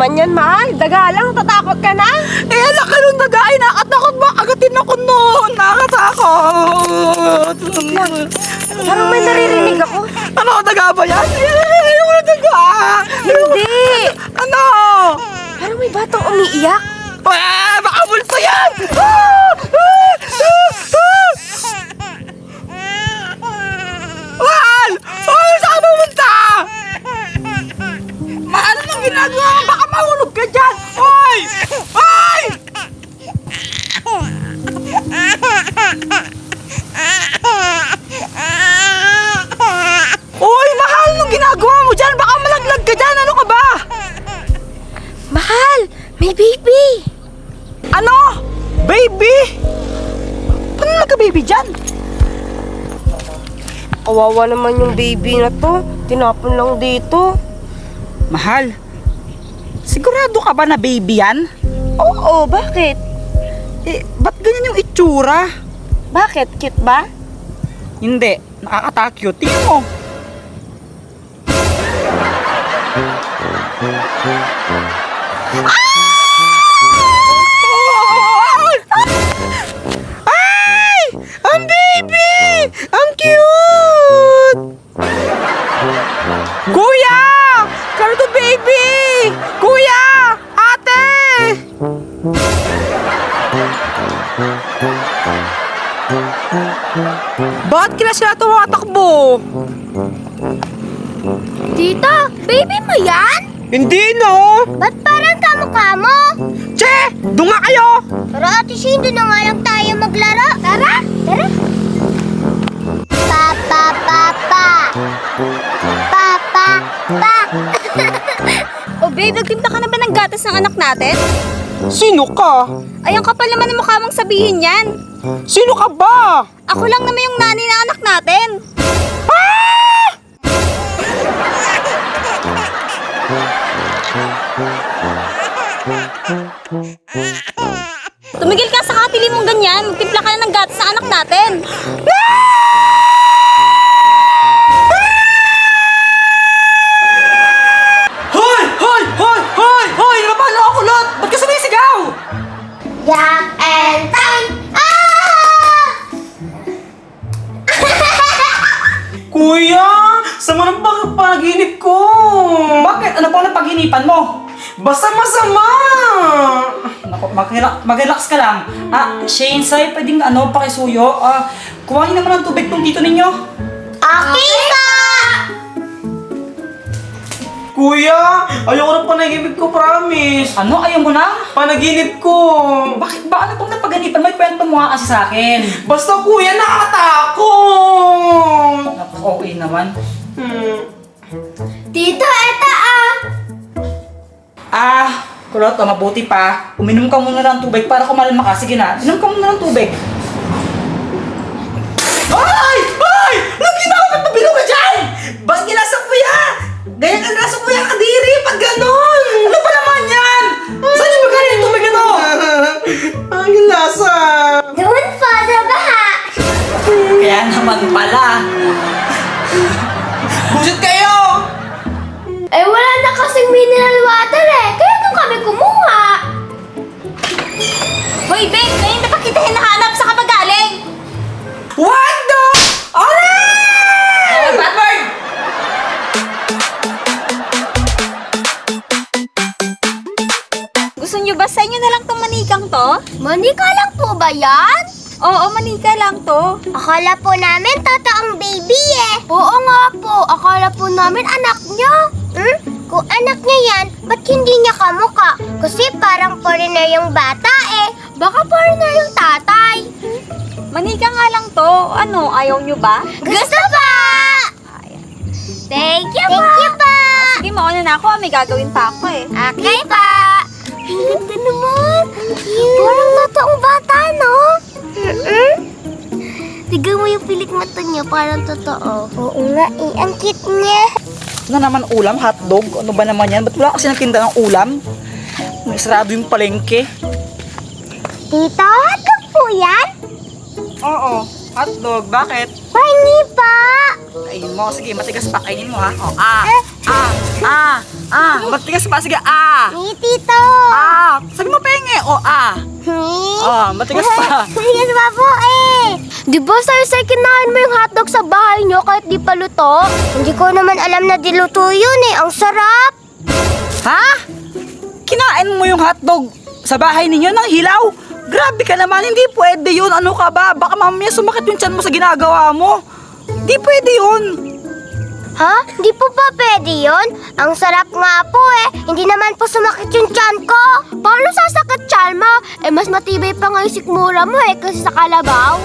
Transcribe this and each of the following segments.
naman yan, mahal. Daga lang, tatakot ka na. Eh, anak ka nung daga. Ay, nakatakot ba? Agatin ako noon. Nakatakot. Parang may naririnig ako. Ano, daga ba yan? Eh, wala daga. Hindi. Ano? Parang may batang umiiyak. Eh, baka multo yan. Mahal! Mahal, saan ka pumunta? Mahal, anong ginagawa mo? Baka mahulog ka dyan! Hoy! Hoy! Hoy, mahal! Anong ginagawa mo dyan? Baka malaglag ka dyan! Ano ka ba? Mahal, may baby. Ano? Baby? Paano nagka-baby dyan? Kawawa naman yung baby na to. Tinapon lang dito. Mahal, sigurado ka ba na baby yan? Oo, bakit? Eh, ba't ganyan yung itsura? Bakit? Cute ba? Hindi, nakakatakyo. Tingnan mo. Ay! Ang baby! Ang cute! Kuya! Come to baby! Kuya! Ate! Bakit kila sila tumatakbo? Tita, baby mo yan? Hindi, no? Ba't parang kamukha mo? Che! Doon nga kayo! Pero ate Shindo na nga lang tayo maglaro. Tara! Tara! Papa, papa! Papa, pa! O babe, nagtimpla ka na ba ng gatas ng anak natin? Sino ka? Ay, ang kapal naman ng mukha mong sabihin yan. Sino ka ba? Ako lang naman yung nanay ng anak natin. Tumigil ka sa katili mong ganyan. Magtimpla ka na ng gatas ng anak natin. Hoy! Hoy! Hoy! Hoy! Hoy! Napalo ako kulot! Ba't ka sumisigaw? Yak and time! Ah! Kuya! Sama ng panaginip ko! Bakit? Ano pa ang paginipan mo? Basta masama! Naku, mag-relax ka lang. Shane, Sai, pwedeng pakisuyo. Kuhanin naman ng tubig tong tito ninyo. Okay ka! Kuya, ayoko ng panaginip ko, promise. Ano? Ayaw mo na? Panaginip ko. Bakit ba? Ano pang napaginipan mo? Ikwento mo nga kasi sa akin. Basta kuya, nakakatakot. Naku, okay naman. Tito, eto Kulot, mabuti pa. Uminom ka muna ng tubig para kumalma ka. Sige na, inom ka muna ng tubig. Ay! Ay! Anong ginawa ka? Pabilo ka dyan! Ba't ginasa kuya? Ganyan ang nasa kuya ang kadiri pag ganon! Ano ba naman yan? Saan yung magaling yung tubig ito? Ang lasa. Doon pa sa baha. Kaya naman pala. Busit kayo! Eh, wala na kasing mineral water eh. Kaya doon kami kumuha. Hoy babe, ngayon na pa kita hinahanap sa kapagaling. What the? Alright! Bad word! Gusto nyo ba sa inyo na lang tong manikang to? Monica lang po ba yan? Oo, manika lang to. Akala po namin totoong baby eh. Oo nga po. Akala po namin anak niya. Kung anak niya yan, ba't hindi niya kamukha? Kasi parang foreigner yung bata eh. Baka foreigner yung tatay. Manika nga lang to. Ano, ayaw nyo ba? Gusto pa! Thank you po! Thank you po! Sige, mauna na ako. May gagawin pa ako eh. Okay pa! Ang ganda naman! Parang totoong bata, no? Tignan mo yung pilik mata niya, parang totoo. Oo nga eh, ang cute niya. Ano naman ulam? Hotdog? Ano ba naman yan? Ba't wala kasi nagtinda ng ulam? May sarado yung palengke. Tito, hotdog po yan? Oo, hotdog. Bakit? Pahingi pa! Kainin mo. Sige, matigas pa. Kainin mo ha. Matigas pa. Sige, ah. Ni Tito. Ah, sabi mo penge. O, ah. Matigas pa. Matigas pa po eh. Di ba say kinain mo yung hotdog sa bahay nyo kahit di pa luto? Hindi ko naman alam na diluto yun eh. Ang sarap. Ha? Kinain mo yung hotdog sa bahay ninyo ng hilaw? Grabe ka naman, hindi pwede yun. Ano ka ba? Baka mamaya sumakit yung tiyan mo sa ginagawa mo. Hindi pwede yun. Ha? Di po ba pwede yun? Ang sarap nga po eh. Hindi naman po sumakit yung tiyan ko. Paano sasakit tiyan mo? Eh mas matibay pa nga yung sikmura mo eh kasi sa kalabaw.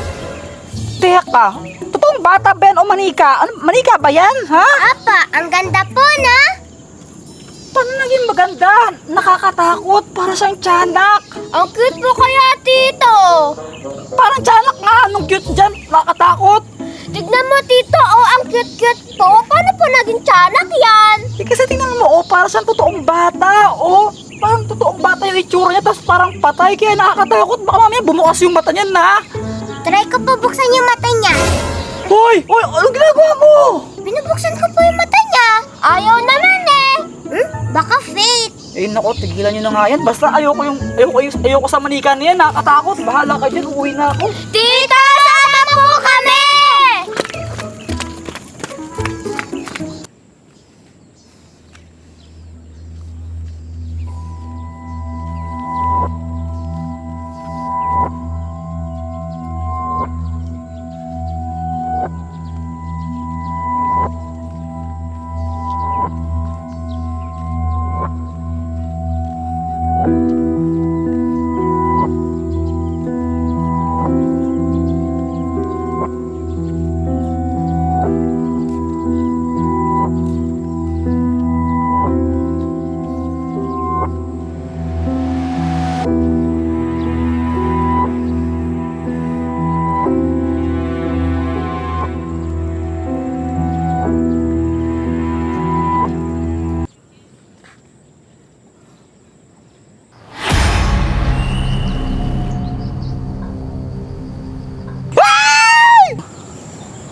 Teka, totoong bata ba yan o manika? Manika ba yan, ha? Apa, ang ganda po na. Paano naging maganda? Nakakatakot. Para siyang tiyanak. Ang cute po kaya, Tito. Parang tiyanak nga. Anong cute dyan? Nakakatakot. Tignan mo, Tito. Oh, ang cute-cute po. Paano po naging tiyanak yan? Kasi tingnan mo, para siyang totoong bata. Parang totoong bata yung itsura niya, tapos parang patay. Kaya nakakatakot. Baka mamaya bumukas yung mata niya na. Try ko po buksan yung mata niya. Hoy! Anong ginagawa mo? Binubuksan ko po yung mata niya. Ayaw naman eh. Baka fake. Nako, tigilan niyo na nga yan. Basta ayoko sa manika na yan. Nakakatakot. Bahala ka dyan. Uwi na ako. Tita, sama po kami!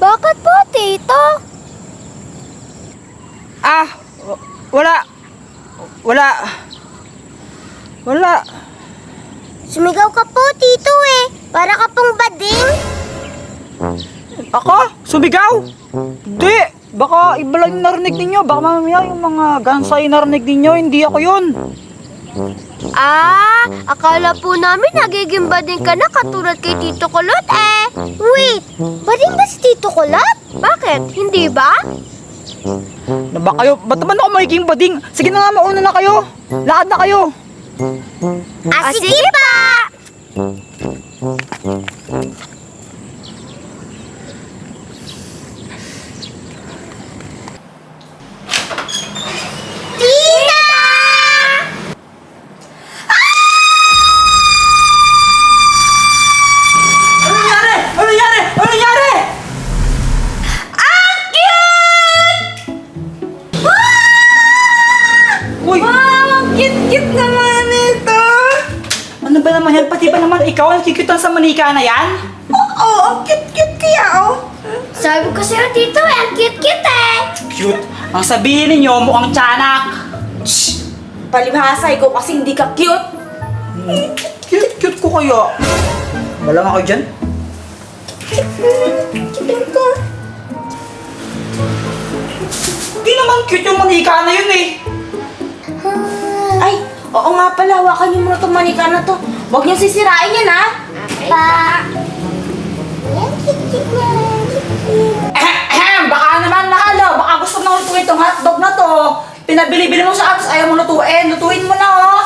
Bakit po, Tito? Wala. Sumigaw ka po, Tito eh. Para ka pong bading. Ako? Sumigaw? Hindi. Baka iba lang yung narinig ninyo. Baka mamaya yung mga gansay narinig ninyo. Hindi ako yun. Akala po namin nagiging bading ka na katulad kay Tito Kulot eh. Wait, bading ba si Tito Kulot? Bakit? Hindi ba? Ba't naman ako magiging bading? Sige na nga, mauna na kayo. Lakad na kayo. Sige pa! Tita! Ano nangyari? Uy! Wow, cute naman ito. Ano ba naman yan? Pati ba naman ikaw ang kikitan sa manika na yan? Oo, ang cute kaya Sabi ko sa'yo, Tito eh, ang cute-cute eh. Cute. Ang sabihin ninyo, mukhang tiyanak. Palibhasa ko kasi hindi ka cute. Cute ko kaya. Wala nga kayo dyan? Hindi naman cute yung manika na yun eh. Ay, oo nga pala, hawakan niyo muna itong manika na to. Huwag niyo sisirain yan, ha? Pa. Yan, cute-cute niya. Baka naman nakalo. Baka gusto mo lutuin itong hotdog na to. Pinabili-bili mo sa atos, ayaw mo lutuin. Lutuin mo na oh.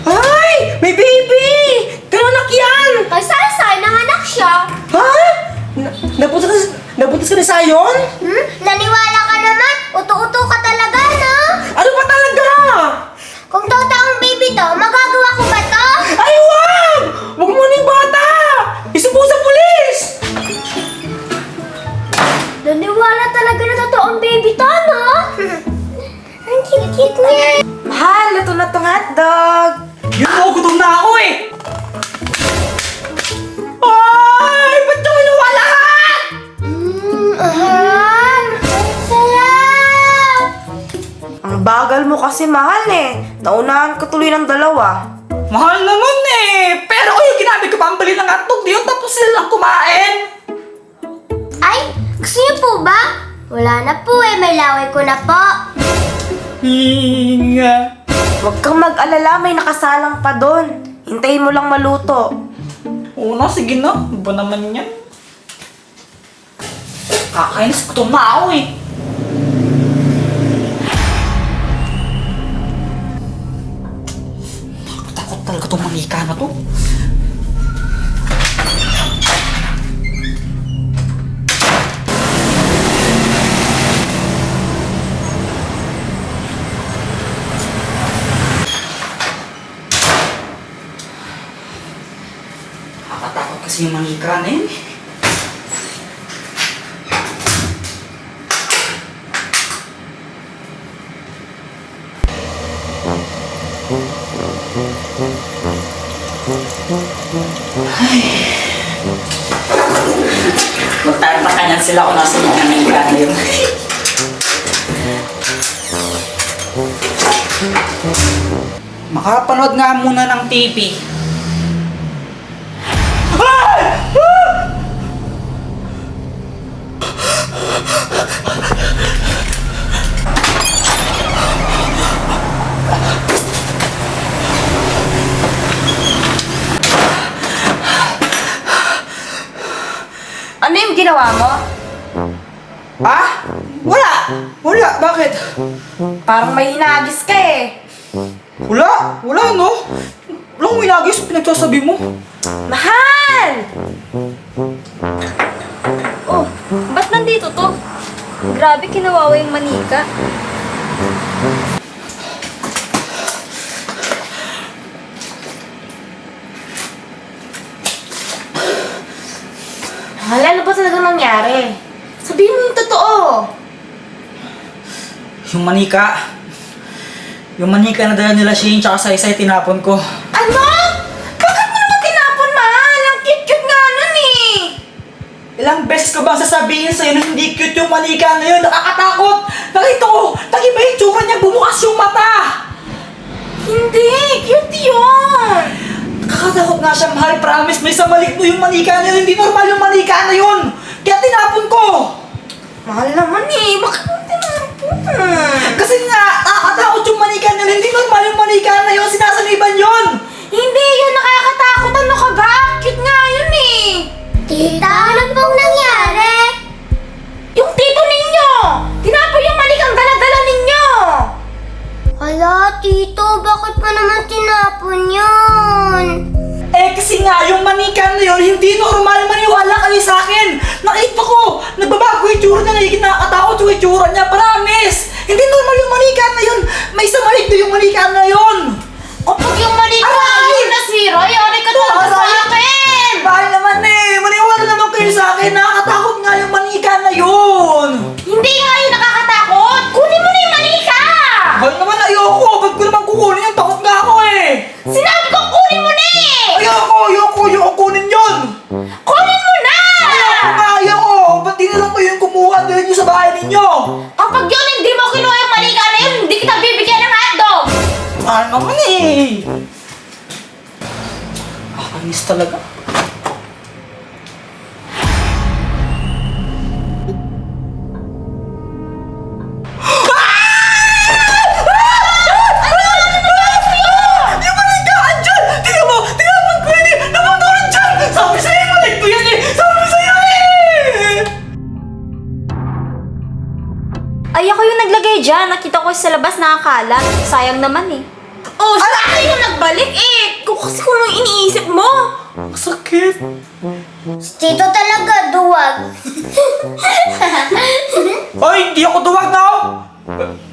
Ay! May baby! Kananak yan! Kay Saysay, nanganak siya. Ha? Nabutas ka ni Sayon? Naniwala ka naman? Uto-uto ka talaga, no? Ano ba talaga? Kung totoong baby to, magagawa ko ba to? Ay, wag! Wag mo na yung bata! Isubo sa pulis! Naniwala talaga na totoong baby to, no? Ang cute-cute niya. Mahal, luto na tong hotdog. Yun mo, gutom na ako eh! Ay! Ba't yung inuwa lahat? Aha! kasi mahal eh. Naunahan ko tuloy ng dalawa. Mahal naman eh. Pero yung ginamit ko pambili ng hotdog, di yun tapos sila lang kumain. Ay, gusto niyo po ba? Wala na po eh, may laway ko na po. Hinga. Huwag kang mag-alala, may nakasalang pa doon. Hintayin mo lang maluto. Oo na, sige na. Ano ba naman yan? Kakainis, gutom na ako eh. Takot talaga itong manika na to. Nakakatakot kasi yung manika na yun. Magtataka sila kung nasa yung manika na yun. Makapanood nga muna ng TV. Ano yung ginawa mo? Ah? Wala! Wala! Bakit? Parang may hinagis ka eh. Wala! Wala no? Wala akong inagis, pinagsasabi mo. Mahal! Oh, ba't nandito to? Grabe, kinawawa yung manika. Mahal, ano ba talagang nangyari? Sabihin mo yung totoo. Yung manika na dala nila Shane tsaka Saysay tinapon ko. Ano? Bakit mo naman tinapon, mahal? Ang cute-cute nga nun eh. Ilang beses ko bang sasabihin sa'yo na hindi cute yung manika na yun? Nakakatakot! Nakita ko! Tagiba yung tsura niya, bumukas yung mata! Hindi, cute yun. Nakakatakot nga siya, mahal. Promise, may samalig mo yung manika na yun. Hindi normal yung manika na yun! Kaya tinapon ko! Mahal naman eh. Bakit mo tinapon? Kasi nga, nakakatakot yung manika na yun. Hindi normal yung manika na yun. Sinasaniban yun! Hindi yun nakakatakot. Ano ka ba? Cute nga yun eh. Tita, ano pong nangyari? Yung tito ninyo! Tinapon yung malikang dala-dala ninyo! Hala, tito, bakit mo naman tinapon yun? Eh kasi nga, yung manika na yun, hindi normal. Maniwala kayo sa akin. Nakita ko, nagbabago yung tsura niya, nagiging nakakatakot yung itsura niya. Promise! Hindi normal yung manika na yun. May samalig doon yung manika na yun. Kapag yung manika Aray! yun nasira, yari ka talaga sa Aray! akin! Bahal naman eh. Maniwala naman kayo sa akin. Nakakatakot nga yung manika na yun. Hindi nga yun nakakatakot! Kunin mo na yung manika! Bahal naman, ayoko. Ba't ko naman kukunin yung takot nga ako eh. Sinabi ko kunin mo na eh! Ayoko kunin yun. Kunin mo na! Ayoko. Ba't di na lang kayo yung kumuha doon yung sa bahay ninyo? Kapag yun hindi mo kinuha yung manika na yun, hindi kita bibigyan ng hotdog! Mahal naman eh. Nakakainis talaga. Ay, ako yung naglagay dyan. Nakita ko sa labas nakakalat. Sayang naman eh. Oh, siya yung nagbalik eh! Kung kasi kung anong iniisip mo! Sakit. Si tito talaga, duwag. Ay, hindi ako duwag na ako.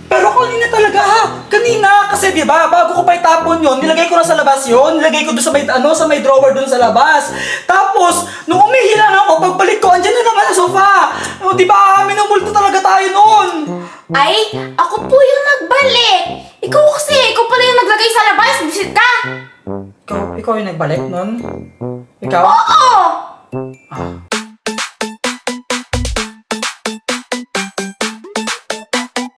Pero kanina talaga ha. Kanina kasi 'di ba, bago ko pa itapon 'yon, nilagay ko na sa labas 'yon. Nilagay ko doon sa may drawer doon sa labas. Tapos, nung umihilang ako, pagbalik ko, andyan na naman sa sofa. O, 'di ba? Minumulto talaga tayo noon. Ay, ako po yung nagbalik! Ikaw pala yung naglagay sa labas, bisit ka! Ikaw yung nagbalik noon? Ikaw? Oo! Ah,